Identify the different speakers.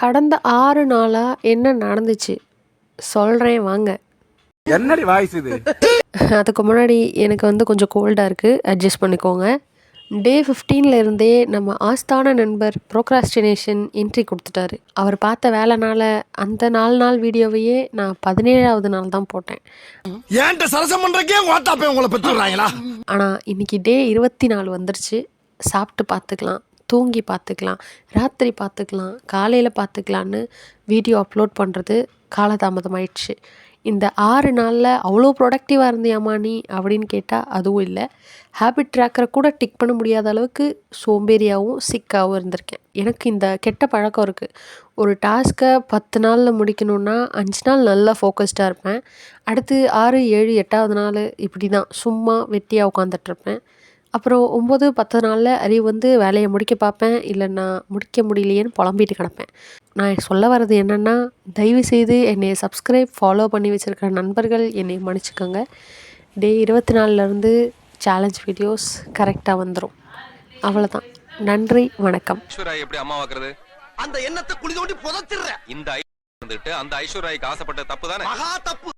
Speaker 1: கடந்த 6 நாளா என்ன நடந்துச்சு சொல்றேன் வாங்க.
Speaker 2: என்னடி வாய்ஸ் இது?
Speaker 1: அதுக்கு முன்னாடி எனக்கு வந்து கொஞ்சம் கோல்டாக இருக்குது, அட்ஜஸ்ட் பண்ணிக்கோங்க. டே 15ல இருந்தே நம்ம ஆஸ்தான நண்பர் ப்ரோக்ராஸ்டினேஷன் என்ட்ரி கொடுத்துட்டாரு. அவர் பார்த்த வேலைனால அந்த 4 நாள் வீடியோவையே நான் 17வது நாள் தான் போட்டேன்.
Speaker 3: ஏன்ட்ட சரசம் பண்றக்கே வாட்டாப்பே உங்களை பெற்றுறாங்களா?
Speaker 1: ஆனால் இன்னைக்கு டே 24 வந்துருச்சு. சாப்பிட்டு பார்த்துக்கலாம், தூங்கி பார்த்துக்கலாம், ராத்திரி பார்த்துக்கலாம், காலையில் பார்த்துக்கலான்னு வீடியோ அப்லோட் பண்ணுறது காலதாமதமாயிடுச்சு. இந்த 6 நாளில் அவ்வளோ ப்ரொடக்டிவாக இருந்தியாமா நீ அப்படின்னு கேட்டால் அதுவும் இல்லை. ஹேபிட் ட்ராக்கரை கூட டிக் பண்ண முடியாத அளவுக்கு சோம்பேறியாகவும் சிக்காகவும் இருந்திருக்கேன். எனக்கு இந்த கெட்ட பழக்கம் இருக்குது. ஒரு டாஸ்க்கை 10 நாளில் முடிக்கணுன்னா 5 நாள் நல்லா ஃபோக்கஸ்டாக இருப்பேன். அடுத்து 6, 7, 8வது நாள் இப்படி தான் சும்மா வெட்டியாக உட்காந்துட்ருப்பேன். அப்புறம் 9, 10 நாளில் அறிவு வந்து வேலையை முடிக்க பார்ப்பேன். இல்லைன்னா முடிக்க முடியலையேன்னு புலம்பிட்டு கிடப்பேன். நான் சொல்ல வர்றது என்னென்னா, தயவுசெய்து என்னை சப்ஸ்கிரைப் ஃபாலோ பண்ணி வச்சுருக்கிற நண்பர்கள் என்னை மன்னிச்சுக்கோங்க. டே 24லேருந்து சேலஞ்ச் வீடியோஸ் கரெக்டாக வந்துடும். அவ்வளோதான். நன்றி, வணக்கம்.
Speaker 4: ஐஸ்வர்யா எப்படி அம்மாவாக்குறது?
Speaker 3: அந்த எண்ணத்தை குழி தோண்டி புதைச்சிடுற.
Speaker 4: இந்த வந்துட்டு அந்த ஐஸ்வர்யாக்கு ஆசைப்பட்ட தப்பு தானே?
Speaker 3: மகா தப்பு.